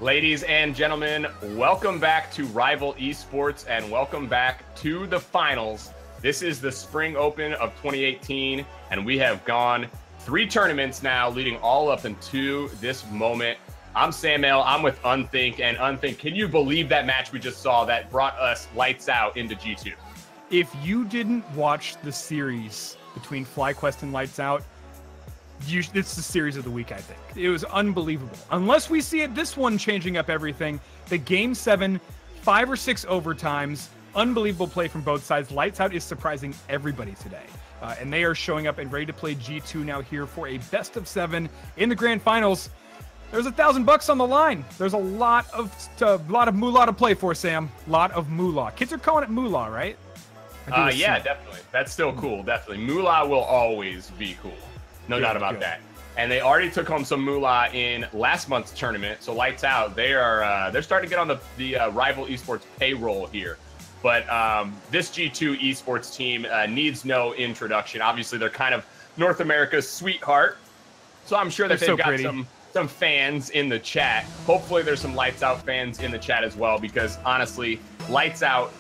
Ladies and gentlemen, welcome back to Rival Esports and welcome back to the finals. This is the Spring Open of 2018, and we have gone 3 tournaments now, leading all up into this moment. I'm Sam L. I'm with Unthink, and Unthink, can you believe that match we just saw that brought us lights out into G2? If you didn't watch the series between FlyQuest and Lights Out, it's the series of the week, I think. It was unbelievable. Unless we see it, this one changing up everything. The Game 7, 5 or 6 overtimes, unbelievable play from both sides. Lights Out is surprising everybody today. And they are showing up and ready to play G2 now here for a best of 7 in the grand finals. There's $1,000 on the line. There's a lot of moolah to play for, Sam. Lot of moolah. Kids are calling it moolah, right? Yeah, definitely. That's still cool. Definitely. Moolah will always be cool. No doubt about that. And they already took home some moolah in last month's tournament. So Lights Out, they're starting to get on the Rival Esports payroll here. But this G2 Esports team needs no introduction. Obviously, they're kind of North America's sweetheart. So I'm sure that they've got some fans in the chat. Hopefully there's some Lights Out fans in the chat as well, because honestly, Lights Out,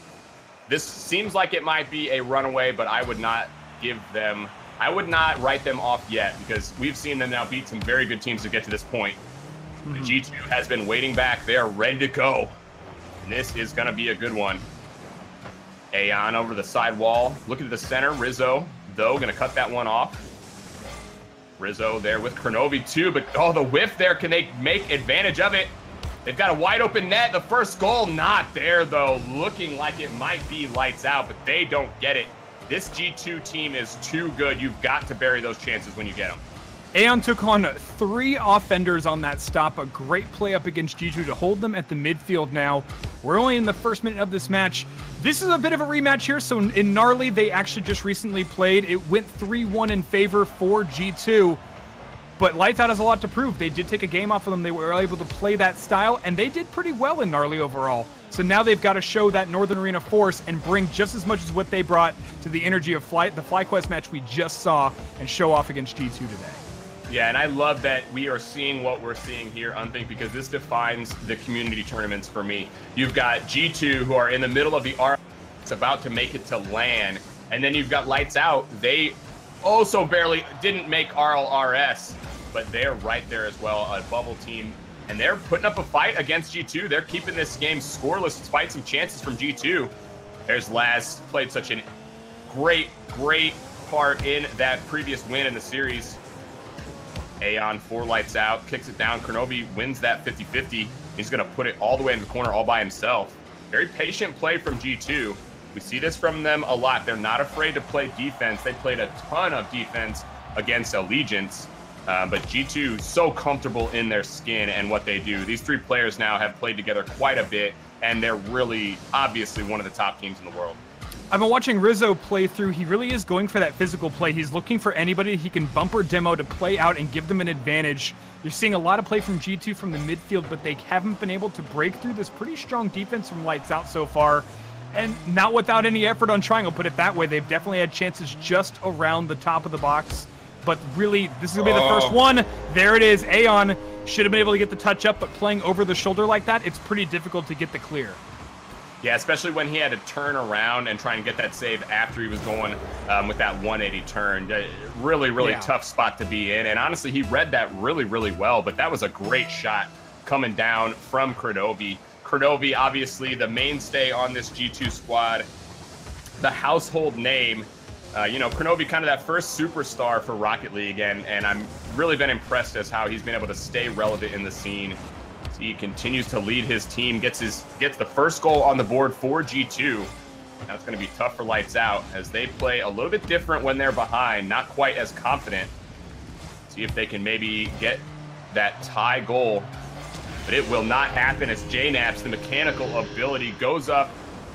this seems like it might be a runaway, but I would not write them off yet, because we've seen them now beat some very good teams to get to this point. The G2 has been waiting back. They are ready to go. And this is going to be a good one. Aeon over the side wall. Looking at the center. Rizzo, though, going to cut that one off. Rizzo there with Kronovi too, but the whiff there. Can they make advantage of it? They've got a wide open net. The first goal not there, though. Looking like it might be Lights Out, but they don't get it. This G2 team is too good. You've got to bury those chances when you get them. Aeon took on 3 offenders on that stop. A great play up against G2 to hold them at the midfield now. We're only in the first minute of this match. This is a bit of a rematch here. So in Gnarly, they actually just recently played. It went 3-1 in favor for G2. But Lights Out has a lot to prove. They did take a game off of them. They were able to play that style, and they did pretty well in Gnarly overall. So now they've got to show that Northern Arena force and bring just as much as what they brought to the energy of the FlyQuest match we just saw, and show off against G2 today. Yeah, and I love that we are seeing what we're seeing here, Unthink, because this defines the community tournaments for me. You've got G2, who are in the middle of the R. It's about to make it to LAN. And then you've got Lights Out. They also barely didn't make RLRS, but they're right there as well, a bubble team. And they're putting up a fight against G2. They're keeping this game scoreless despite some chances from G2. There's Laz, played such a great part in that previous win in the series. Aeon for Lights Out, kicks it down. Kronovi wins that 50-50. He's going to put it all the way in the corner all by himself. Very patient play from G2. We see this from them a lot. They're not afraid to play defense. They played a ton of defense against Allegiance. But G2 so comfortable in their skin and what they do. These 3 players now have played together quite a bit, and they're really obviously one of the top teams in the world. I've been watching Rizzo play through. He really is going for that physical play. He's looking for anybody he can bumper demo to play out and give them an advantage. You're seeing a lot of play from G2 from the midfield, but they haven't been able to break through this pretty strong defense from Lights Out so far. And not without any effort on trying, I'll put it that way. They've definitely had chances just around the top of the box. But really, this is going to be the first one. There it is. Aeon should have been able to get the touch up, but playing over the shoulder like that, it's pretty difficult to get the clear. Yeah, especially when he had to turn around and try and get that save after he was going with that 180 turn. Really tough spot to be in. And honestly, he read that really well. But that was a great shot coming down from Kronovi. Kronovi, obviously, the mainstay on this G2 squad. The household name. Kronovi kind of that first superstar for Rocket League, and I'm really been impressed as how he's been able to stay relevant in the scene. So he continues to lead his team, gets the first goal on the board for G2. Now it's going to be tough for Lights Out as they play a little bit different when they're behind, not quite as confident. See if they can maybe get that tie goal, but it will not happen as JNaps, the mechanical ability, goes up,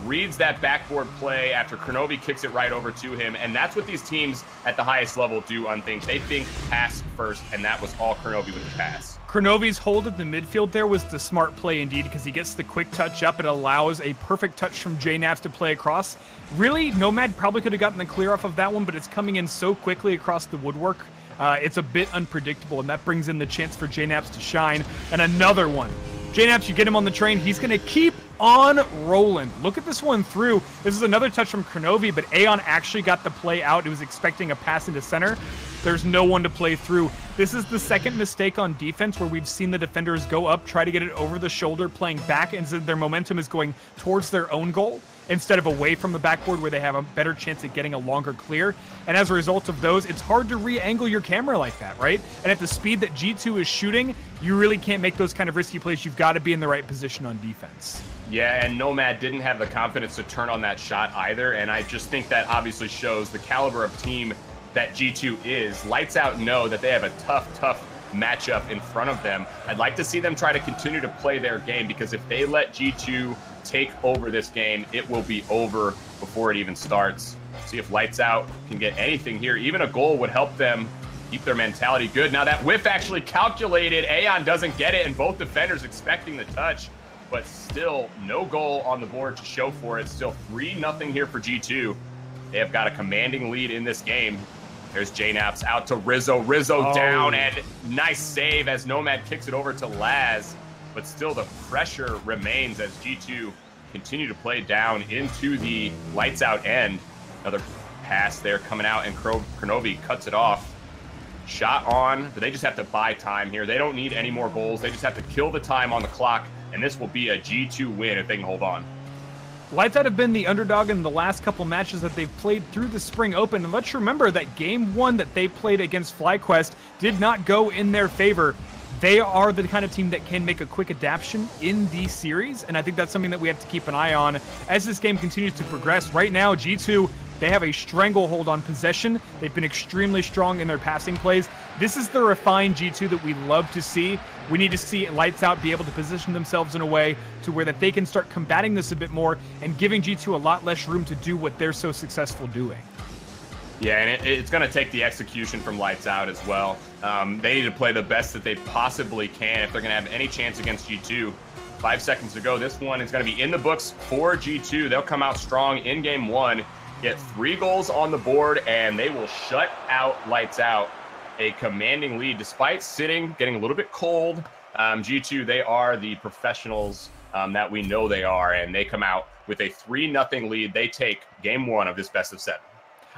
reads that backboard play after Kronovi kicks it right over to him. And that's what these teams at the highest level do on things. They think pass first, and that was all Kronovi with the pass. Kronovi's hold at the midfield there was the smart play indeed, because he gets the quick touch up. It allows a perfect touch from JNaps to play across. Really, Nomad probably could have gotten the clear off of that one, but it's coming in so quickly across the woodwork. It's a bit unpredictable, and that brings in the chance for JNaps to shine. And another one. JNaps, you get him on the train. He's going to keep on rolling. Look at this one through. This is another touch from Kronovi, but Aeon actually got the play out. It was expecting a pass into center. There's no one to play through. This is the second mistake on defense where we've seen the defenders go up, try to get it over the shoulder, playing back, and so their momentum is going towards their own goal instead of away from the backboard where they have a better chance at getting a longer clear. And as a result of those, it's hard to re-angle your camera like that, right? And at the speed that G2 is shooting, you really can't make those kind of risky plays. You've got to be in the right position on defense. Yeah, and Nomad didn't have the confidence to turn on that shot either, and I just think that obviously shows the caliber of team that G2 is. Lights Out know that they have a tough matchup in front of them. I'd like to see them try to continue to play their game, because if they let G2 take over this game, it will be over before it even starts. See if Lights Out can get anything here. Even a goal would help them keep their mentality good. Now that whiff actually calculated. Aeon doesn't get it, and both defenders expecting the touch, but still no goal on the board to show for it. Still 3-0 here for G2. They have got a commanding lead in this game. There's JNaps out to Rizzo. Rizzo down, and nice save as Nomad kicks it over to Laz. But still the pressure remains as G2 continue to play down into the Lights Out end. Another pass there coming out, and Kronovi cuts it off. Shot on, but they just have to buy time here. They don't need any more goals. They just have to kill the time on the clock, and this will be a G2 win if they can hold on. Lights Out have been the underdog in the last couple matches that they've played through the Spring Open. And let's remember that game one that they played against FlyQuest did not go in their favor. They are the kind of team that can make a quick adaptation in these series, and I think that's something that we have to keep an eye on as this game continues to progress. Right now, G2, they have a stranglehold on possession. They've been extremely strong in their passing plays. This is the refined G2 that we love to see. We need to see Lights Out be able to position themselves in a way to where that they can start combating this a bit more and giving G2 a lot less room to do what they're so successful doing. Yeah, and it's going to take the execution from Lights Out as well. They need to play the best that they possibly can if they're going to have any chance against G2. 5 seconds to go. This one is going to be in the books for G2. They'll come out strong in game one, get 3 goals on the board, and they will shut out Lights Out. A commanding lead despite sitting, getting a little bit cold. G2, they are the professionals that we know they are, and they come out with a 3-0 lead. They take game one of this best of 7.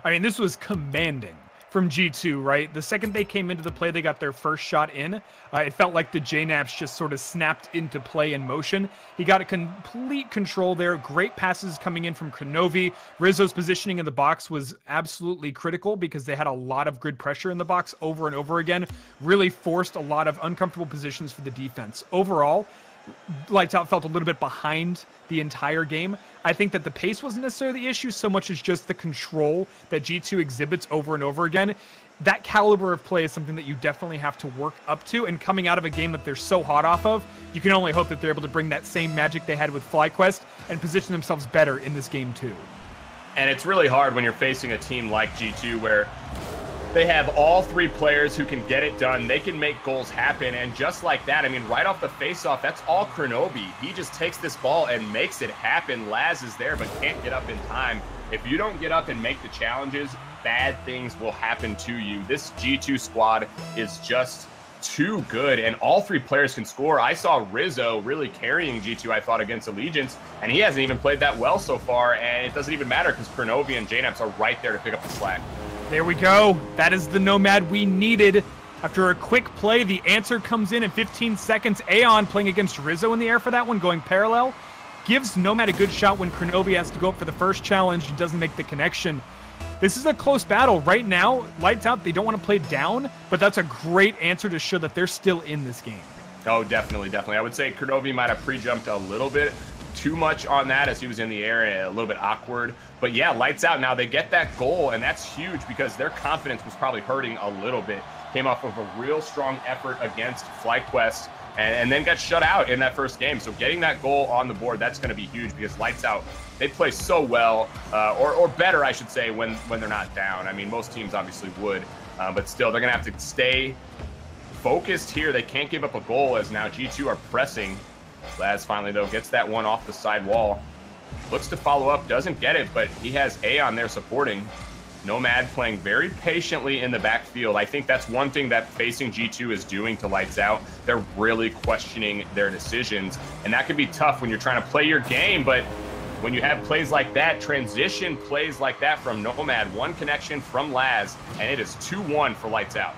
I mean, this was commanding from G2, right? The second they came into the play, they got their first shot in. It felt like the JNaps just sort of snapped into play in motion. He got a complete control there. Great passes coming in from Kronovi. Rizzo's positioning in the box was absolutely critical because they had a lot of grid pressure in the box over and over again. Really forced a lot of uncomfortable positions for the defense. Overall, Lights Out felt a little bit behind the entire game. I think that the pace wasn't necessarily the issue so much as just the control that G2 exhibits over and over again. That caliber of play is something that you definitely have to work up to, and coming out of a game that they're so hot off of, you can only hope that they're able to bring that same magic they had with FlyQuest and position themselves better in this game too. And it's really hard when you're facing a team like G2 where they have all 3 players who can get it done. They can make goals happen. And just like that, I mean, right off the faceoff, that's all Kronovi. He just takes this ball and makes it happen. Laz is there, but can't get up in time. If you don't get up and make the challenges, bad things will happen to you. This G2 squad is just too good, and all 3 players can score. I saw Rizzo really carrying G2, I thought, against Allegiance, and he hasn't even played that well so far, and it doesn't even matter because Kronovi and JNaps are right there to pick up the slack. There we go. That is the Nomad we needed. After a quick play, the answer comes in 15 seconds. Aeon playing against Rizzo in the air for that one, going parallel. Gives Nomad a good shot when Kronovi has to go up for the first challenge and doesn't make the connection. This is a close battle. Right now, Lights Out, they don't want to play down, but that's a great answer to show that they're still in this game. Oh, definitely. I would say Kronovi might have pre-jumped a little bit too much on that as he was in the air and a little bit awkward. But yeah, Lights Out, now they get that goal, and that's huge because their confidence was probably hurting a little bit. Came off of a real strong effort against FlyQuest and then got shut out in that first game. So getting that goal on the board, that's going to be huge because Lights Out, they play so well, or better, I should say, when they're not down. I mean, most teams obviously would, but still, they're going to have to stay focused here. They can't give up a goal as now G2 are pressing. Laz finally, though, gets that one off the side wall. Looks to follow up, doesn't get it, but he has Aeon there supporting. Nomad playing very patiently in the backfield. I think that's one thing that facing G2 is doing to Lights Out. They're really questioning their decisions, and that can be tough when you're trying to play your game, but when you have plays like that, transition plays like that from Nomad, one connection from Laz, and it is 2-1 for Lights Out.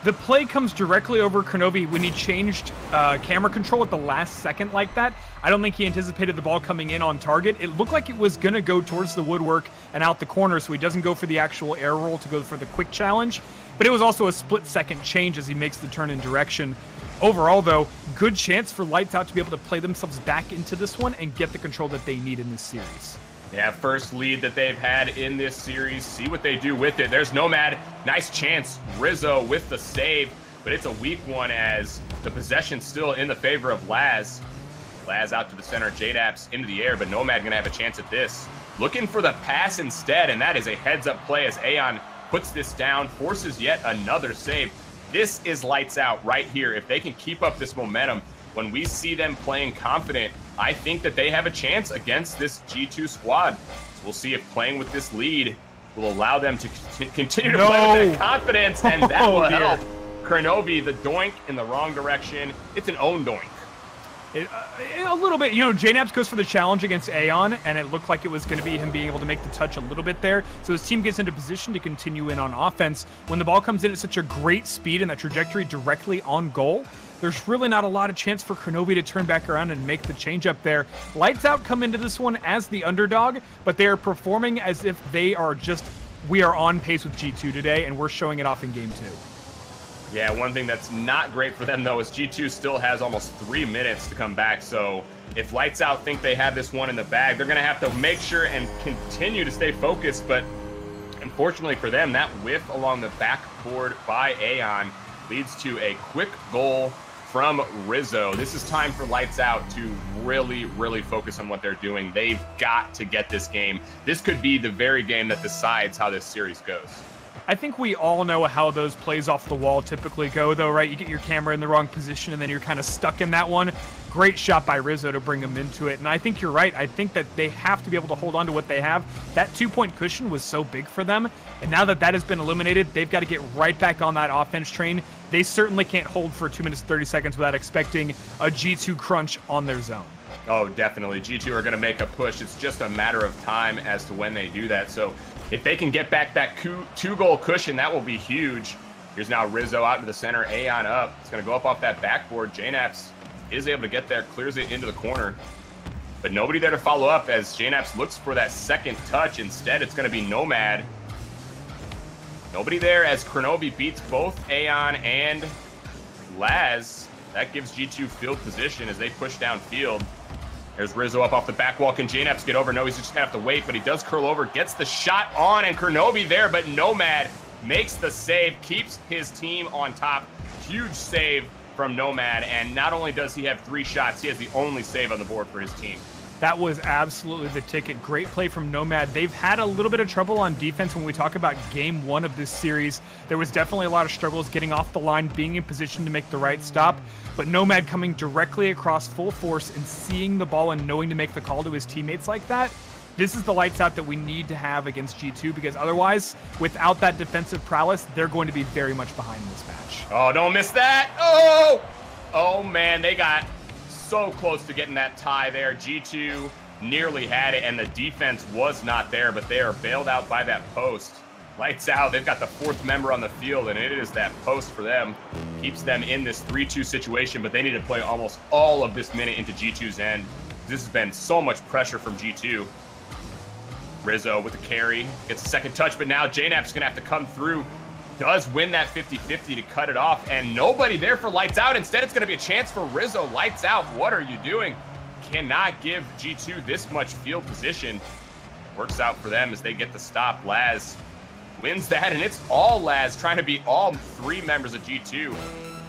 The play comes directly over Kronovi when he changed camera control at the last second like that. I don't think he anticipated the ball coming in on target. It looked like it was going to go towards the woodwork and out the corner, so he doesn't go for the actual air roll to go for the quick challenge. But it was also a split-second change as he makes the turn in direction. Overall, though, good chance for Lights Out to be able to play themselves back into this one and get the control that they need in this series. Yeah, first lead that they've had in this series. See what they do with it. There's Nomad. Nice chance. Rizzo with the save, but it's a weak one as the possession's still in the favor of Laz. Laz out to the center. JDAPS into the air, but Nomad going to have a chance at this. Looking for the pass instead, and that is a heads-up play as Aeon puts this down, forces yet another save. This is Lights Out right here. If they can keep up this momentum, when we see them playing confident, I think that they have a chance against this G2 squad. So we'll see if playing with this lead will allow them to continue to play with that confidence, and that will help. Kronovi, the doink in the wrong direction. It's an own doink. A little bit. You know, JNAPS goes for the challenge against Aeon, and it looked like it was going to be him being able to make the touch a little bit there. So his team gets into position to continue in on offense. When the ball comes in at such a great speed and that trajectory directly on goal, there's really not a lot of chance for Kronovi to turn back around and make the change up there. Lights Out come into this one as the underdog, but they are performing as if they are just, we are on pace with G2 today, and we're showing it off in game 2. Yeah, one thing that's not great for them, though, is G2 still has almost 3 minutes to come back. So if Lights Out think they have this one in the bag, they're going to have to make sure and continue to stay focused. But unfortunately for them, that whiff along the backboard by Aeon leads to a quick goal from Rizzo. This is time for Lights Out to really, really focus on what they're doing. They've got to get this game. This could be the very game that decides how this series goes. I think we all know how those plays off the wall typically go, though, right? You get your camera in the wrong position, and then you're kind of stuck in that one. Great shot by Rizzo to bring him into it. And I think you're right. I think that they have to be able to hold on to what they have. That 2-point cushion was so big for them. And now that that has been eliminated, they've got to get right back on that offense train. They certainly can't hold for 2 minutes 30 seconds without expecting a G2 crunch on their zone. Oh, definitely. G2 are going to make a push. It's just a matter of time as to when they do that. So if they can get back that 2-goal cushion, that will be huge. Here's now Rizzo out to the center, Aeon up. It's going to go up off that backboard. JNAPS is able to get there, clears it into the corner. But nobody there to follow up as JNAPS looks for that second touch. Instead, it's going to be Nomad. Nobody there as Kronovi beats both Aeon and Laz. That gives G2 field position as they push downfield. There's Rizzo up off the back wall. Can JNAPS get over? No, he's just going to have to wait, but he does curl over, gets the shot on, and Kronovi there, but Nomad makes the save, keeps his team on top. Huge save from Nomad, and not only does he have 3 shots, he has the only save on the board for his team. That was absolutely the ticket. Great play from Nomad. They've had a little bit of trouble on defense when we talk about game 1 of this series. There was definitely a lot of struggles getting off the line, being in position to make the right stop. But Nomad coming directly across full force and seeing the ball and knowing to make the call to his teammates like that, this is the Lights Out that we need to have against G2, because otherwise, without that defensive prowess, they're going to be very much behind in this match. Oh, don't miss that. Oh man, they got so close to getting that tie there. G2 nearly had it, and the defense was not there, but they are bailed out by that post. Lights Out, they've got the 4th member on the field, and it is that post for them. Keeps them in this 3-2 situation, but they need to play almost all of this minute into G2's end. This has been so much pressure from G2. Rizzo with the carry, gets a second touch, but now JNAP's going to have to come through. Does win that 50-50 to cut it off, and nobody there for Lights Out. Instead, it's going to be a chance for Rizzo. Lights Out, what are you doing? Cannot give G2 this much field position. Works out for them as they get the stop. Laz wins that, and it's all Laz trying to beat all 3 members of G2.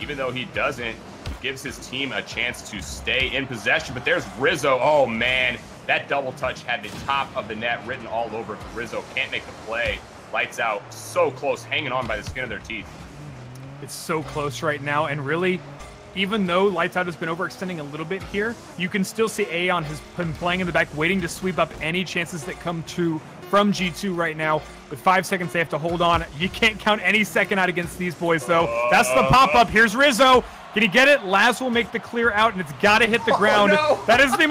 Even though he doesn't, he gives his team a chance to stay in possession. But there's Rizzo. Oh, man. That double touch had the top of the net written all over it. Rizzo can't make the play. Lights Out so close, hanging on by the skin of their teeth. It's so close right now, and really, even though Lights Out has been overextending a little bit here, you can still see Aeon has been playing in the back, waiting to sweep up any chances that come to from G2 right now. With 5 seconds, they have to hold on. You can't count any second out against these boys, though. That's the pop-up. Here's Rizzo. Can he get it? Laz will make the clear out, and it's got to hit the ground. No. That is the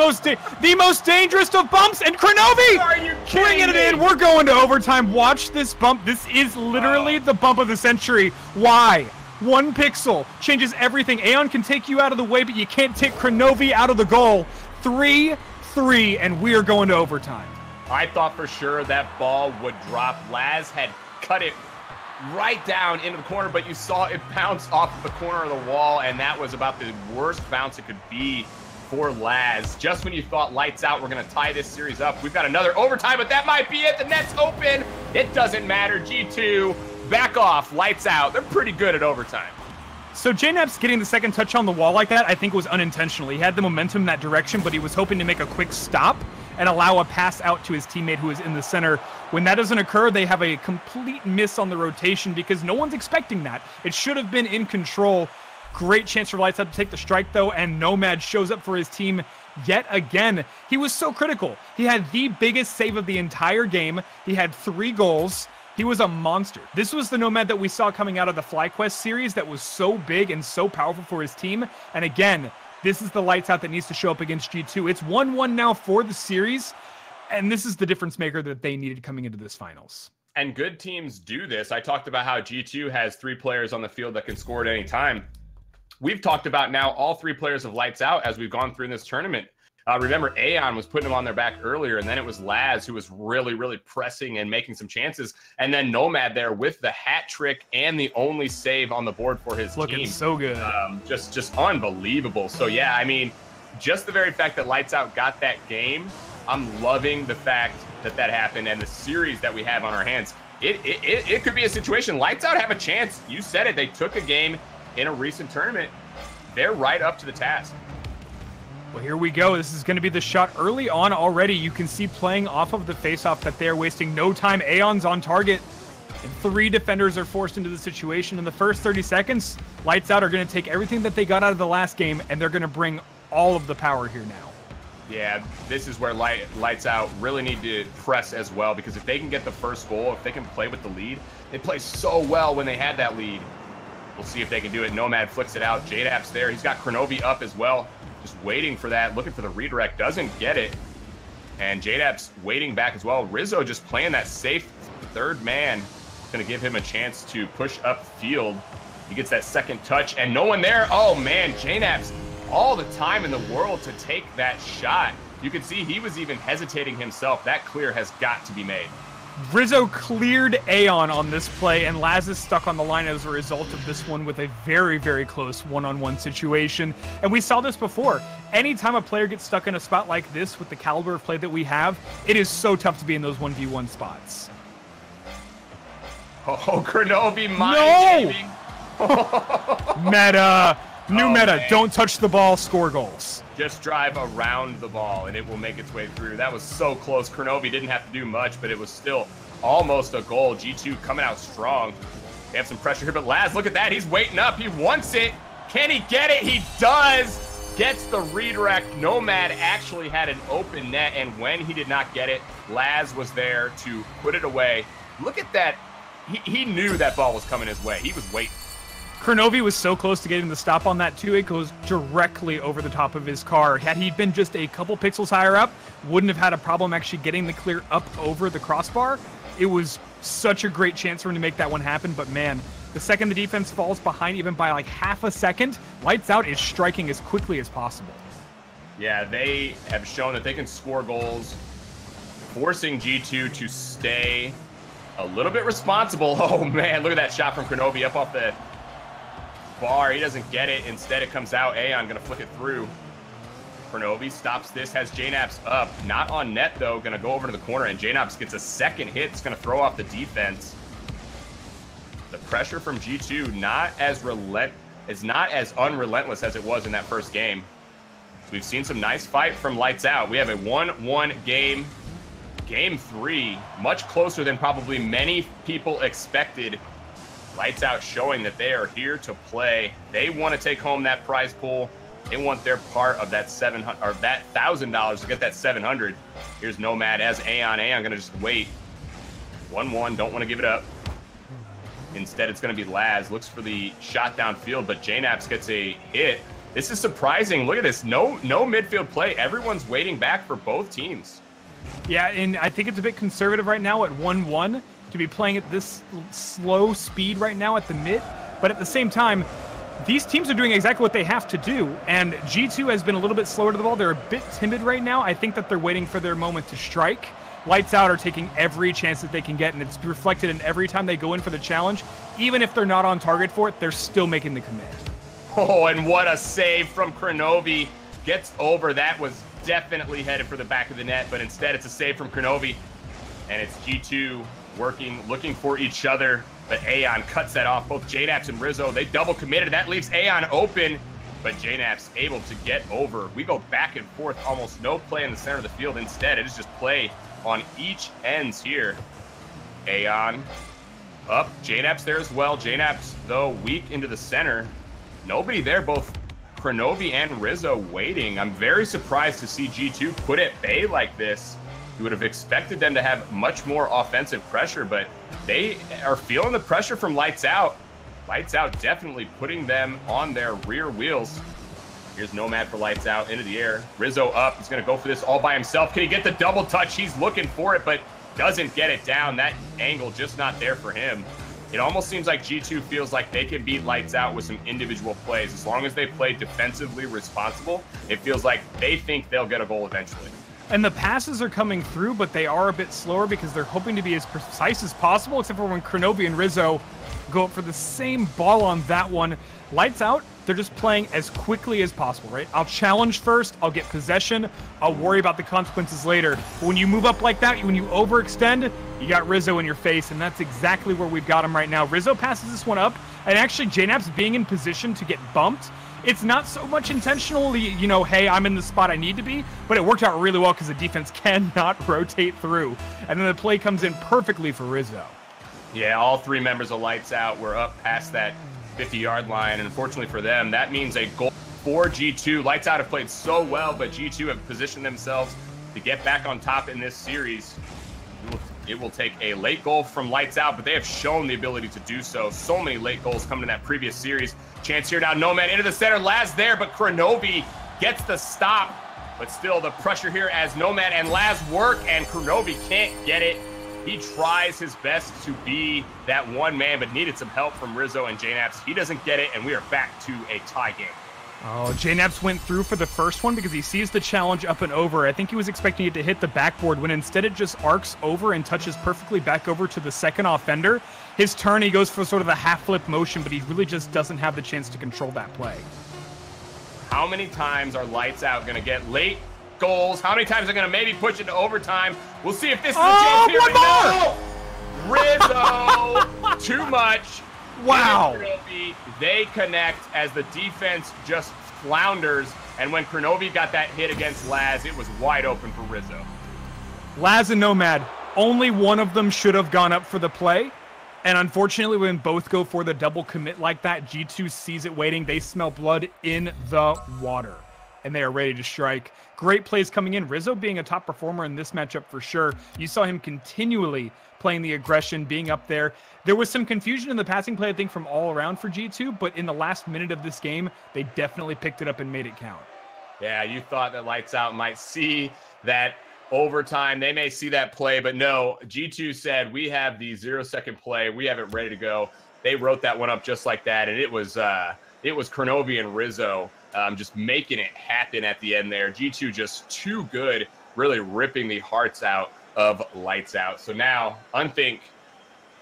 most dangerous of bumps. And Kronovi Are you kidding bringing it me? in. We're going to overtime. Watch this bump. This is literally the bump of the century. Why? 1 pixel changes everything. Aeon can take you out of the way, but you can't take Kronovi out of the goal. 3-3, and we are going to overtime. I thought for sure that ball would drop. Laz had cut it right down into the corner, but you saw it bounce off of the corner of the wall, and that was about the worst bounce it could be for Laz. Just when you thought lights out, we're going to tie this series up. We've got another overtime, but that might be it. The net's open. It doesn't matter. G2, back off. Lights out. They're pretty good at overtime. So JNAP's getting the second touch on the wall like that, I think, was unintentional. He had the momentum in that direction, but he was hoping to make a quick stop and allow a pass out to his teammate who is in the center. When that doesn't occur, they have a complete miss on the rotation because no one's expecting that. It should have been in control. Great chance for Lights Out to take the strike, though, and Nomad shows up for his team yet again. He was so critical. He had the biggest save of the entire game. He had 3 goals. He was a monster. This was the Nomad that we saw coming out of the FlyQuest series that was so big and so powerful for his team. And again, this is the Lights Out that needs to show up against G2. It's 1-1 now for the series, and this is the difference maker that they needed coming into this finals. And good teams do this. I talked about how G2 has 3 players on the field that can score at any time. We've talked about now all 3 players of Lights Out as we've gone through in this tournament. Remember, Aeon was putting them on their back earlier, and then it was Laz who was really, really pressing and making some chances. And then Nomad there with the hat trick and the only save on the board for his team. Looking so good. Just unbelievable. So, yeah, I mean, just the very fact that Lights Out got that game, I'm loving the fact that that happened and the series that we have on our hands. It could be a situation. Lights Out have a chance. You said it. They took a game in a recent tournament. They're right up to the task. Well, here we go. This is going to be the shot early on already. You can see playing off of the faceoff that they're wasting no time. Aeon's on target, and 3 defenders are forced into the situation. In the first 30 seconds, Lights Out are going to take everything that they got out of the last game, and they're going to bring all of the power here now. Yeah, this is where Lights Out really need to press as well, because if they can get the first goal, if they can play with the lead, they play so well when they had that lead. We'll see if they can do it. Nomad flicks it out. JDAP's there. He's got Kronovi up as well. Just waiting for that, looking for the redirect, doesn't get it. And JDAP's waiting back as well. Rizzo just playing that safe 3rd man. Going to give him a chance to push up field. He gets that second touch and no one there. Oh man, JDAP's all the time in the world to take that shot. You can see he was even hesitating himself. That clear has got to be made. Rizzo cleared Aeon on this play, and Laz is stuck on the line as a result of this one with a very, very close one-on-one situation. And we saw this before. Anytime a player gets stuck in a spot like this with the caliber of play that we have, it is so tough to be in those 1v1 spots. Oh, Kronovi mind gaming. Meta. New meta. Man. Don't touch the ball, score goals. Just drive around the ball, and it will make its way through. That was so close. Kronovi didn't have to do much, but it was still almost a goal. G2 coming out strong. They have some pressure here, but Laz, look at that. He's waiting up. He wants it. Can he get it? He does. Gets the redirect. Nomad actually had an open net, and when he did not get it, Laz was there to put it away. Look at that. He knew that ball was coming his way. He was waiting. Kronovi was so close to getting the stop on that, too. It goes directly over the top of his car. Had he been just a couple pixels higher up, wouldn't have had a problem actually getting the clear up over the crossbar. It was such a great chance for him to make that one happen, but man, the second the defense falls behind even by like half a second, Lights Out is striking as quickly as possible. Yeah, they have shown that they can score goals, forcing G2 to stay a little bit responsible. Oh man, look at that shot from Kronovi up off the bar. He doesn't get it. Instead, it comes out. Aeon gonna flick it through. Kronovi stops this, has JNAPS up. Not on net, though. Gonna go over to the corner, and JNAPS gets a second hit. It's gonna throw off the defense. The pressure from G2 not as unrelentless as it was in that first game. So we've seen some nice fight from Lights Out. We have a 1-1 game. Game 3, much closer than probably many people expected. Lights Out showing that they are here to play. They want to take home that prize pool. They want their part of that $1,000 to get that 700. Here's Nomad as Aeon. Aeon gonna just wait. 1-1, don't want to give it up. Instead, it's going to be Laz. Looks for the shot downfield, but JNaps gets a hit. This is surprising. Look at this. No midfield play. Everyone's waiting back for both teams. Yeah, and I think it's a bit conservative right now at 1-1 to be playing at this slow speed right now at the mid. But at the same time, these teams are doing exactly what they have to do. And G2 has been a little bit slower to the ball. They're a bit timid right now. I think that they're waiting for their moment to strike. Lights Out are taking every chance that they can get, and it's reflected in every time they go in for the challenge. Even if they're not on target for it, they're still making the commit. Oh, and what a save from Kronovi. Gets over. That was definitely headed for the back of the net, but instead it's a save from Kronovi. And it's G2 working, looking for each other, but Aeon cuts that off. Both JNaps and Rizzo, they double committed. That leaves Aeon open, but JNaps able to get over. We go back and forth, almost no play in the center of the field. Instead, it is just play on each ends here. Aeon up, JNaps there as well. JNaps, though, weak into the center. Nobody there, both Kronovi and Rizzo waiting. I'm very surprised to see G2 put at bay like this. You would have expected them to have much more offensive pressure, but they are feeling the pressure from Lights Out. Lights Out definitely putting them on their rear wheels. Here's Nomad for Lights Out into the air. Rizzo up. He's going to go for this all by himself. Can he get the double touch? He's looking for it, but doesn't get it down. That angle just not there for him. It almost seems like G2 feels like they can beat Lights Out with some individual plays. As long as they play defensively responsible, it feels like they think they'll get a goal eventually. And the passes are coming through, but they are a bit slower because they're hoping to be as precise as possible, except for when Kronovi and Rizzo go up for the same ball on that one. Lights Out, they're just playing as quickly as possible, right? I'll challenge first, I'll get possession, I'll worry about the consequences later. But when you move up like that, when you overextend, you got Rizzo in your face, and that's exactly where we've got him right now. Rizzo passes this one up, and actually JNaps being in position to get bumped, it's not so much intentionally, you know, hey, I'm in the spot I need to be, but it worked out really well because the defense cannot rotate through. And then the play comes in perfectly for Rizzo. Yeah, all three members of Lights Out were up past that 50-yard line, and unfortunately for them, that means a goal for G2. Lights Out have played so well, but G2 have positioned themselves to get back on top in this series. It will take a late goal from Lights Out, but they have shown the ability to do so. So many late goals coming in that previous series. Chance here now, Nomad into the center. Laz there, but Kronovi gets the stop. But still, the pressure here as Nomad and Laz work, and Kronovi can't get it. He tries his best to be that one man, but needed some help from Rizzo and JNaps. He doesn't get it, and we are back to a tie game. Oh, JNaps went through for the first one because he sees the challenge up and over. I think he was expecting it to hit the backboard when instead it just arcs over and touches perfectly back over to the second offender. His turn, he goes for sort of a half flip motion, but he really just doesn't have the chance to control that play. How many times are Lights Out going to get late goals? How many times are they going to maybe push it to overtime? We'll see if this is a chance here. One more! Rizzo, too much. Wow. They connect as the defense just flounders. And when Kronovi got that hit against Laz, it was wide open for Rizzo. Laz and Nomad, only one of them should have gone up for the play. And unfortunately, when both go for the double commit like that, G2 sees it waiting. They smell blood in the water, and they are ready to strike. Great plays coming in. Rizzo being a top performer in this matchup for sure. You saw him continually playing the aggression, being up there. There was some confusion in the passing play, I think, from all around for G2, but in the last minute of this game, they definitely picked it up and made it count. Yeah, you thought that Lights Out might see that overtime. They may see that play, but no, G2 said, we have the 0-second play. We have it ready to go. They wrote that one up just like that, and it was Kronovi and Rizzo just making it happen at the end there. G2 just too good, really ripping the hearts out of Lights Out. So now, Unthink,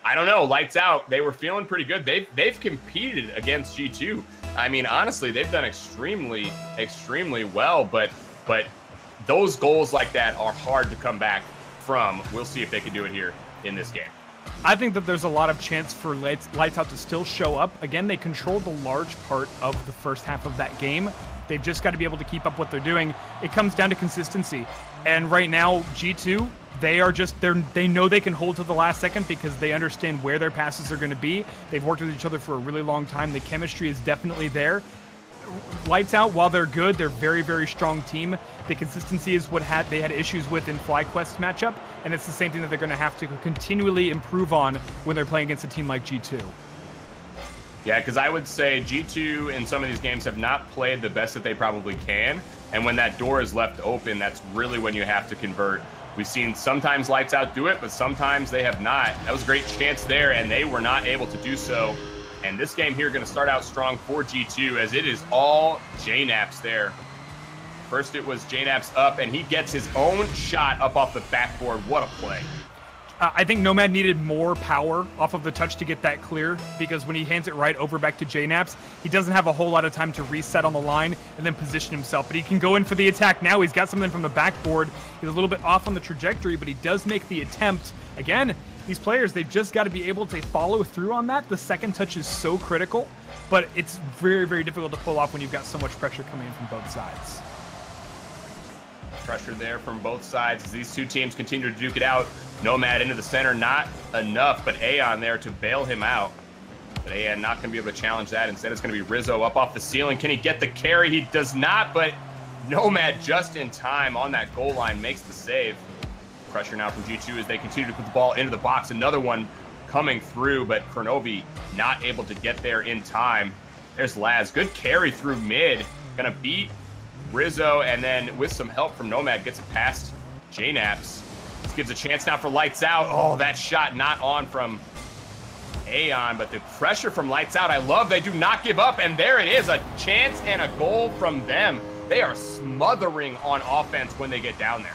I don't know, Lights Out, they were feeling pretty good. They've competed against G2. I mean, honestly, they've done extremely, extremely well, but those goals like that are hard to come back from. We'll see if they can do it here in this game. I think that there's a lot of chance for Lights Out to still show up. Again, they controlled a large part of the first half of that game. They've just got to be able to keep up what they're doing. It comes down to consistency. And right now, G2, they know they can hold to the last second because they understand where their passes are going to be. They've worked with each other for a really long time. The chemistry is definitely there. Lights Out, while they're good, they're very, very strong team. The consistency is what they had issues with in FlyQuest matchup, and it's the same thing that they're going to have to continually improve on when they're playing against a team like G2. Yeah, because I would say G2 in some of these games have not played the best that they probably can, and when that door is left open, that's really when you have to convert. We've seen sometimes Lights Out do it, but sometimes they have not. That was a great chance there, and they were not able to do so. And this game here going to start out strong for G2, as it is all JNaps there. First it was JNaps up, and he gets his own shot up off the backboard. What a play. I think Nomad needed more power off of the touch to get that clear, because when he hands it right over back to JNaps, he doesn't have a whole lot of time to reset on the line and then position himself. But he can go in for the attack now. He's got something from the backboard. He's a little bit off on the trajectory, but he does make the attempt. Again, these players, they've just got to be able to follow through on that. The second touch is so critical, but it's very, very difficult to pull off when you've got so much pressure coming in from both sides. Pressure there from both sides as these two teams continue to duke it out. Nomad into the center, not enough, but Aeon there to bail him out. But Aeon not going to be able to challenge that. Instead, it's going to be Rizzo up off the ceiling. Can he get the carry? He does not, but Nomad just in time on that goal line makes the save. Pressure now from G2 as they continue to put the ball into the box. Another one coming through, but Kronovi not able to get there in time. There's Laz. Good carry through mid. Going to beat Rizzo, and then with some help from Nomad, gets it past JNaps. This gives a chance now for Lights Out. Oh, that shot not on from Aeon, but the pressure from Lights Out, I love. They do not give up, and there it is, a chance and a goal from them. They are smothering on offense when they get down there.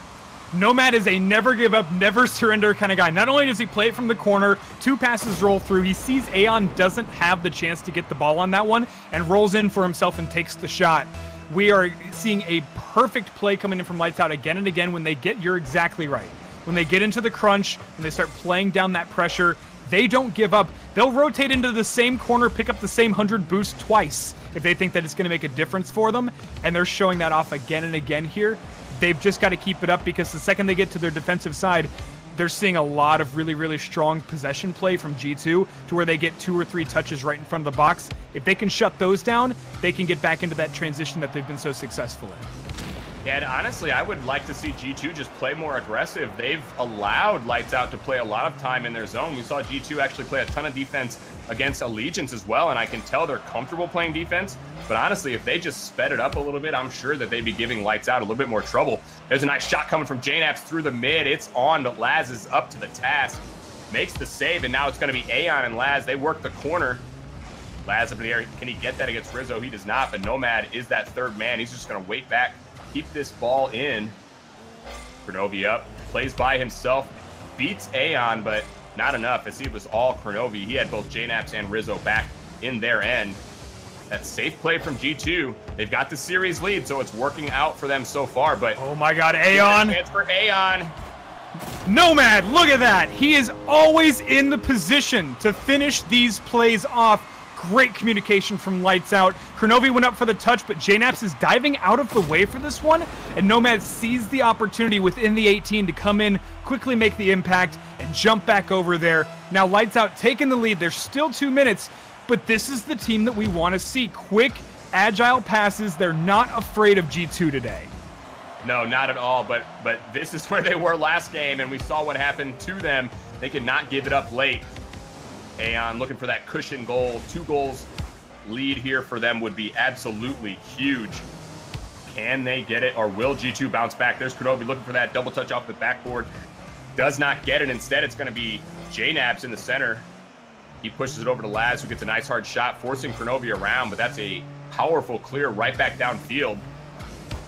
Nomad is a never give up, never surrender kind of guy. Not only does he play it from the corner, 2 passes roll through, he sees Aeon doesn't have the chance to get the ball on that one and rolls in for himself and takes the shot. We are seeing a perfect play coming in from Lights Out again and again when they get, you're exactly right. When they get into the crunch, when they start playing down that pressure, they don't give up. They'll rotate into the same corner, pick up the same 100 boost twice if they think that it's going to make a difference for them, and they're showing that off again and again here. They've just got to keep it up, because the second they get to their defensive side, they're seeing a lot of really, really strong possession play from G2 to where they get 2 or 3 touches right in front of the box. If they can shut those down, they can get back into that transition that they've been so successful in. Yeah, and honestly, I would like to see G2 just play more aggressive. They've allowed Lights Out to play a lot of time in their zone. We saw G2 actually play a ton of defense against Allegiance as well, and I can tell they're comfortable playing defense. But honestly, if they just sped it up a little bit, I'm sure that they'd be giving Lights Out a little bit more trouble. There's a nice shot coming from JNaps through the mid. It's on, but Laz is up to the task. Makes the save, and now it's going to be Aeon and Laz. They work the corner. Laz up in the air. Can he get that against Rizzo? He does not, but Nomad is that third man. He's just going to wait back, keep this ball in. Kronovi up, plays by himself, beats Aeon, but not enough, as he was all Kronovi. He had both JNaps and Rizzo back in their end. That safe play from G2. They've got the series lead, so it's working out for them so far, but... Oh my god, Aeon! Chance for Aeon. Nomad, look at that! He is always in the position to finish these plays off. Great communication from Lights Out. Kronovi went up for the touch, but JNaps is diving out of the way for this one, and Nomad sees the opportunity within the 18 to come in, quickly make the impact, and jump back over there. Now Lights Out taking the lead. There's still 2 minutes, but this is the team that we want to see. Quick, agile passes. They're not afraid of G2 today. No, not at all, but this is where they were last game, and we saw what happened to them. They could not give it up late. Aeon looking for that cushion goal. 2 goals lead here for them would be absolutely huge. Can they get it, or will G2 bounce back? There's Kronovi looking for that double touch off the backboard. Does not get it. Instead, it's going to be JNaps in the center. He pushes it over to Laz, who gets a nice hard shot, forcing Kronovi around, but that's a powerful clear right back downfield.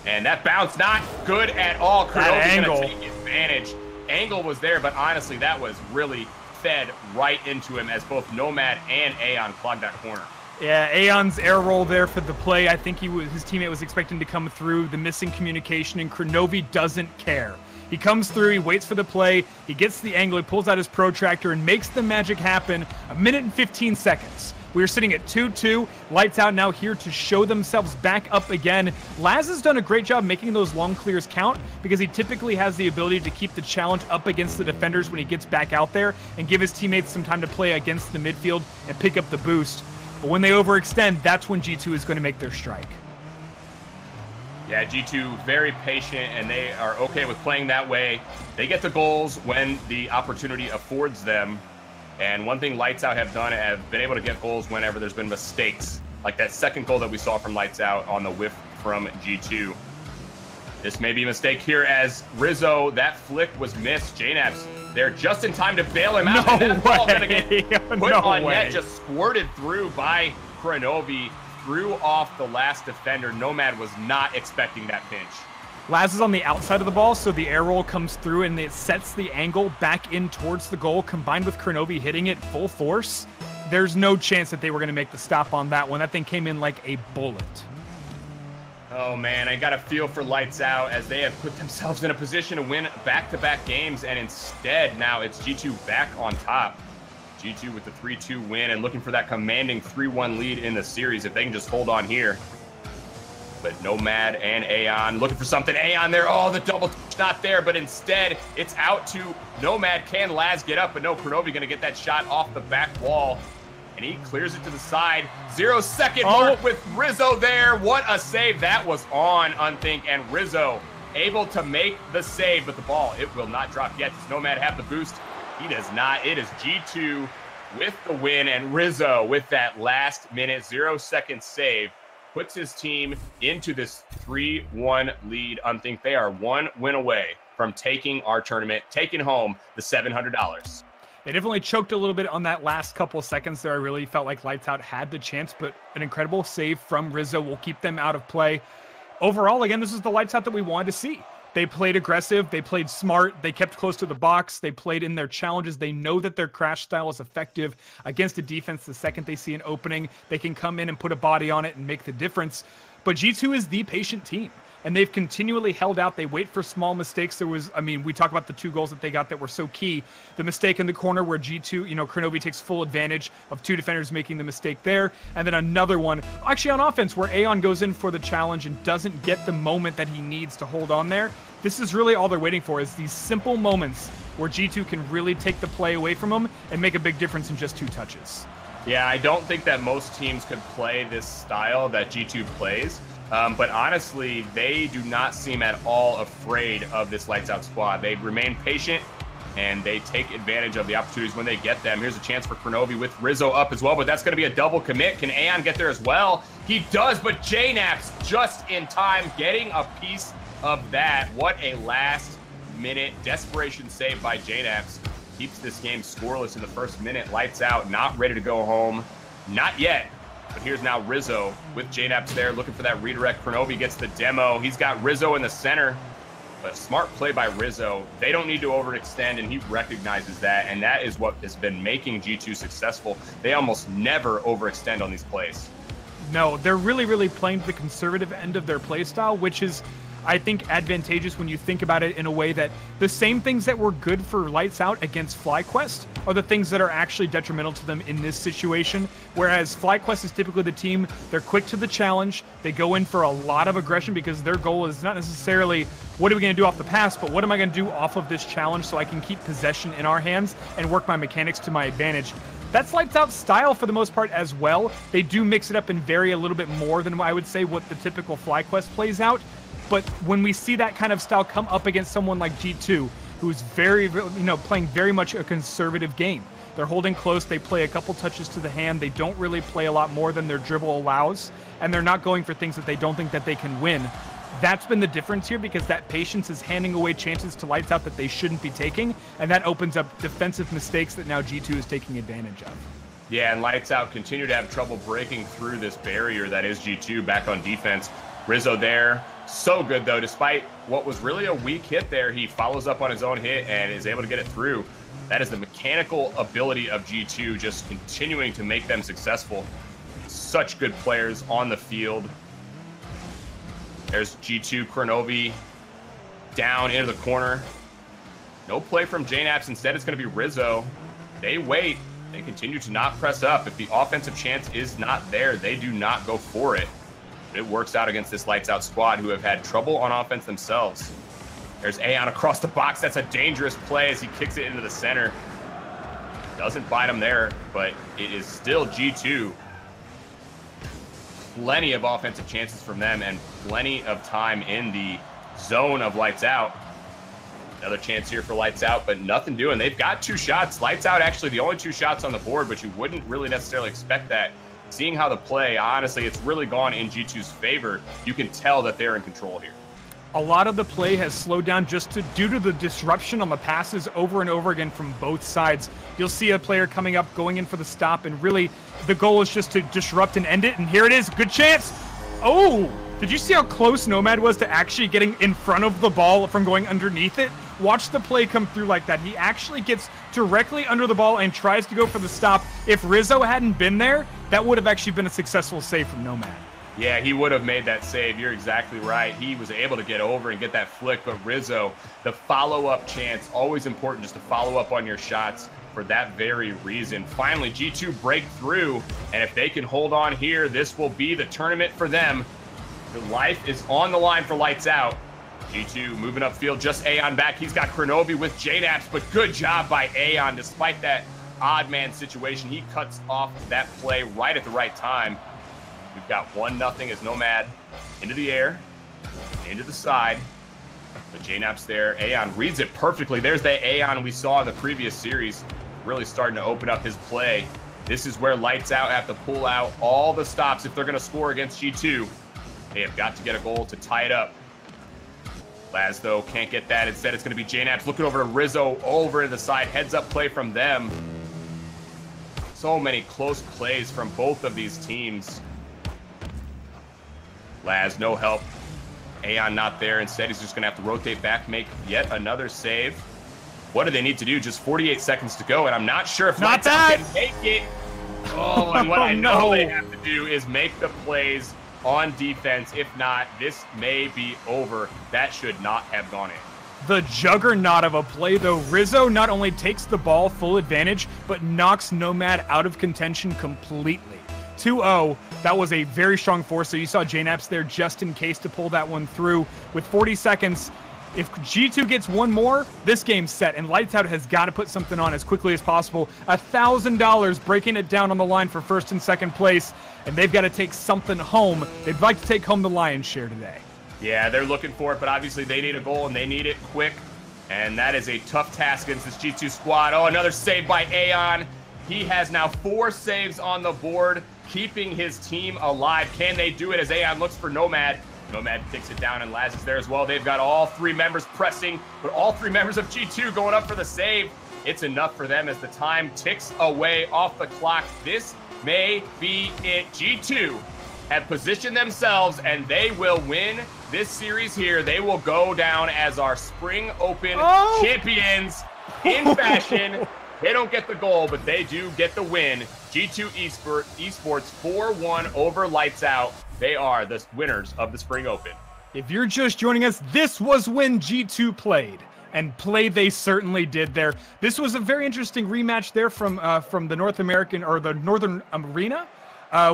And that bounce, not good at all. Kronovi going to take advantage. Angle was there, but honestly, that was really fed right into him as both Nomad and Aeon clogged that corner. Yeah, Aeon's air roll there for the play. I think his teammate was expecting to come through. The missing communication, and Kronovi doesn't care. He comes through, he waits for the play, he gets the angle, he pulls out his protractor and makes the magic happen. 1 minute and 15 seconds. We are sitting at 2-2. Lights Out now here to show themselves back up again. Laz has done a great job making those long clears count, because he typically has the ability to keep the challenge up against the defenders when he gets back out there and give his teammates some time to play against the midfield and pick up the boost. But when they overextend, that's when G2 is going to make their strike. Yeah, G2 very patient, and they are okay with playing that way. They get the goals when the opportunity affords them. And one thing Lights Out have done, have been able to get goals whenever there's been mistakes, like that second goal that we saw from Lights Out on the whiff from G2. This may be a mistake here as Rizzo, that flick was missed. JNAP's there just in time to bail him out. No and that ball way. gonna get put No on way. net, just squirted through by Kronovi, threw off the last defender. Nomad was not expecting that pinch. Laz is on the outside of the ball, so the air roll comes through and it sets the angle back in towards the goal, combined with Kronovi hitting it full force. There's no chance that they were going to make the stop on that one. That thing came in like a bullet. Oh man, I got a feel for Lights Out as they have put themselves in a position to win back-to-back games, and instead now it's G2 back on top. G2 with the 3-2 win and looking for that commanding 3-1 lead in the series if they can just hold on here. But Nomad and Aeon looking for something. Aeon there, oh, the double touch not there, but instead it's out to Nomad. Can Laz get up? But no, Kronovi gonna get that shot off the back wall. And he clears it to the side. 0-second mark with Rizzo there. What a save. That was on, Unthink, and Rizzo able to make the save, but the ball, it will not drop yet. Does Nomad have the boost? He does not. It is G2 with the win, and Rizzo with that last-minute 0-second save puts his team into this 3-1 lead. Unthink, they are one win away from taking our tournament, taking home the $700. They definitely choked a little bit on that last couple of seconds there. I really felt like Lights Out had the chance, but an incredible save from Rizzo will keep them out of play. Overall, again, this is the Lights Out that we wanted to see. They played aggressive. They played smart. They kept close to the box. They played in their challenges. They know that their crash style is effective against a defense. The second they see an opening, they can come in and put a body on it and make the difference. But G2 is the patient team, and they've continually held out. They wait for small mistakes. There was, I mean, we talk about the 2 goals that they got that were so key. The mistake in the corner where G2, Kronovi takes full advantage of 2 defenders making the mistake there. And then another one, actually on offense, where Aeon goes in for the challenge and doesn't get the moment that he needs to hold on there. This is really all they're waiting for, is these simple moments where G2 can really take the play away from them and make a big difference in just 2 touches. Yeah, I don't think that most teams could play this style that G2 plays. But honestly, they do not seem at all afraid of this Lights Out squad. They remain patient, and they take advantage of the opportunities when they get them. Here's a chance for Kronovi with Rizzo up as well, but that's going to be a double commit. Can Aeon get there as well? He does, but JNAP's just in time getting a piece of that. What a last-minute desperation save by JNAP's. Keeps this game scoreless in the first minute. Lights Out, not ready to go home. Not yet. But here's now Rizzo with JNAP's there looking for that redirect. Kronovi gets the demo. He's got Rizzo in the center. But smart play by Rizzo. They don't need to overextend, and he recognizes that. And that is what has been making G2 successful. They almost never overextend on these plays. No, they're really, really playing the conservative end of their play style, which is, I think, advantageous when you think about it in a way that the same things that were good for Lights Out against FlyQuest are the things that are actually detrimental to them in this situation. Whereas FlyQuest is typically the team, they're quick to the challenge, they go in for a lot of aggression because their goal is not necessarily what are we going to do off the pass, but what am I going to do off of this challenge so I can keep possession in our hands and work my mechanics to my advantage. That's Lights Out style for the most part as well. They do mix it up and vary a little bit more than I would say what the typical FlyQuest plays out. But when we see that kind of style come up against someone like G2, who's very, playing very much a conservative game. They're holding close. They play a couple touches to the hand. They don't really play a lot more than their dribble allows. And they're not going for things that they don't think that they can win. That's been the difference here, because that patience is handing away chances to Lights Out that they shouldn't be taking. And that opens up defensive mistakes that now G2 is taking advantage of. Yeah, and Lights Out continue to have trouble breaking through this barrier that is G2 back on defense. Rizzo there. So good, though. Despite what was really a weak hit there, he follows up on his own hit and is able to get it through. That is the mechanical ability of G2, just continuing to make them successful. Such good players on the field. There's G2, Kronovi down into the corner. No play from JNAPS. Instead, it's going to be Rizzo. They wait. They continue to not press up. If the offensive chance is not there, they do not go for it. It works out against this Lights Out squad who have had trouble on offense themselves. There's Aeon across the box. That's a dangerous play as he kicks it into the center. Doesn't bite him there, but it is still G2 plenty of offensive chances from them and plenty of time in the zone of Lights Out. Another chance here for Lights Out, but nothing doing. They've got 2 shots. Lights Out actually the only 2 shots on the board, but you wouldn't really necessarily expect that. Seeing how the play, honestly, it's really gone in G2's favor. You can tell that they're in control here. A lot of the play has slowed down due to the disruption on the passes over and over again from both sides. You'll see a player coming up, going in for the stop, and really the goal is just to disrupt and end it. And here it is, good chance. Oh, did you see how close Nomad was to actually getting in front of the ball from going underneath it? Watch the play come through like that. He actually gets directly under the ball and tries to go for the stop. If Rizzo hadn't been there, that would have actually been a successful save from Nomad. Yeah, he would have made that save. You're exactly right. He was able to get over and get that flick, but Rizzo, the follow-up chance, always important just to follow up on your shots for that very reason. Finally, G2 break through, and if they can hold on here, this will be the tournament for them. The life is on the line for Lights Out. G2 moving upfield, just Aeon back. He's got Kronovi with JNaps, but good job by Aeon. Despite that odd man situation, he cuts off that play right at the right time. We've got 1-0 as Nomad into the air, into the side. But JNaps there. Aeon reads it perfectly. There's that Aeon we saw in the previous series, really starting to open up his play. This is where Lights Out have to pull out all the stops if they're going to score against G2. They have got to get a goal to tie it up. Laz, though, can't get that. Instead, it's going to be JNaps looking over to Rizzo, over to the side. Heads-up play from them. So many close plays from both of these teams. Laz, no help. Aeon not there. Instead, he's just going to have to rotate back, make yet another save. What do they need to do? Just 48 seconds to go, and I'm not sure if Lights Out can make it. Oh, and what I know they have to do is make the plays on defense. If not, this may be over. That should not have gone in. The juggernaut of a play, though. Rizzo not only takes the ball full advantage, but knocks Nomad out of contention completely. 2-0. That was a very strong force. So you saw JNaps there just in case to pull that one through. With 40 seconds, if G2 gets one more, this game's set, and Lights Out has got to put something on as quickly as possible. $1,000 breaking it down on the line for first and second place, and they've got to take something home. They'd like to take home the lion's share today. Yeah, they're looking for it, but obviously they need a goal, and they need it quick, and that is a tough task against this G2 squad. Oh, another save by Aeon. He has now 4 saves on the board, keeping his team alive. Can they do it as Aeon looks for Nomad? Nomad takes it down, and Laz is there as well. They've got all 3 members pressing, but all 3 members of G2 going up for the save. It's enough for them as the time ticks away off the clock. This may be it. G2 have positioned themselves, and they will win this series here. They will go down as our Spring Open champions in fashion. They don't get the goal, but they do get the win. G2 Esports 4-1 over Lights Out. They are the winners of the Spring Open. If you're just joining us, this was when G2 played. And play they certainly did there. This was a very interesting rematch there from the North American, or the Northern Arena,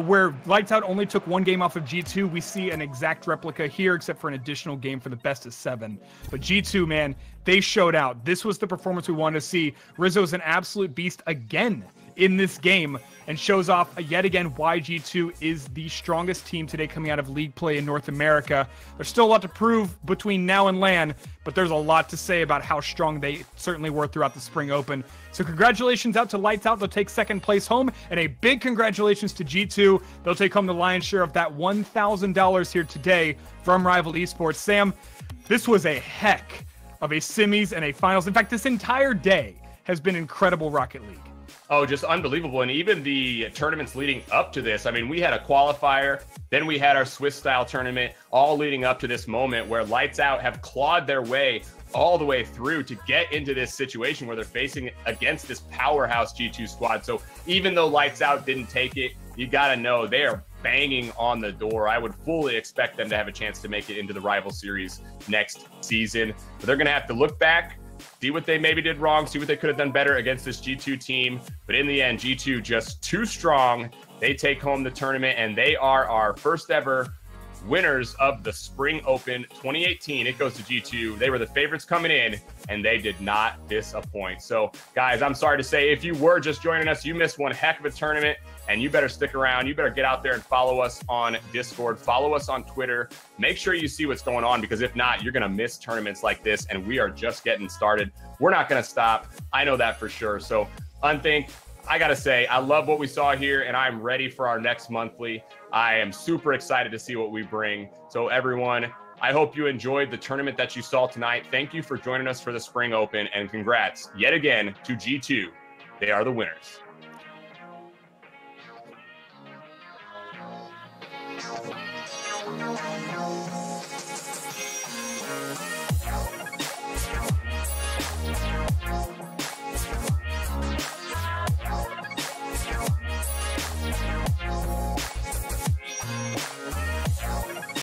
where Lights Out only took 1 game off of G2. We see an exact replica here, except for an additional game for the best of 7. But G2, man, they showed out. This was the performance we wanted to see. Rizzo's an absolute beast again in this game, and shows off yet again why G2 is the strongest team today coming out of league play in North America. There's still a lot to prove between now and LAN, but there's a lot to say about how strong they certainly were throughout the Spring Open. So congratulations out to Lights Out. They'll take second place home, and a big congratulations to G2. They'll take home the lion's share of that $1,000 here today from Rival Esports. Sam, this was a heck of a semis and a finals. In fact, this entire day has been incredible Rocket League. Oh, just unbelievable. And even the tournaments leading up to this, I mean, we had a qualifier, then we had our Swiss-style tournament, all leading up to this moment where Lights Out have clawed their way all the way through to get into this situation where they're facing against this powerhouse G2 squad. So even though Lights Out didn't take it, you got to know they are banging on the door. I would fully expect them to have a chance to make it into the Rival Series next season. But they're going to have to look back, see what they maybe did wrong, see what they could have done better against this G2 team. But in the end, G2 just too strong. They take home the tournament, and they are our first ever winners of the Spring Open 2018. It goes to G2. They were the favorites coming in, and they did not disappoint. So, guys, I'm sorry to say, if you were just joining us, you missed one heck of a tournament, and you better stick around. You better get out there and follow us on Discord. Follow us on Twitter. Make sure you see what's going on, because if not, you're going to miss tournaments like this, and we are just getting started. We're not going to stop. I know that for sure. So, Unthink, I got to say, I love what we saw here, and I'm ready for our next monthly. I am super excited to see what we bring. So everyone, I hope you enjoyed the tournament that you saw tonight. Thank you for joining us for the Spring Open, and congrats yet again to G2. They are the winners.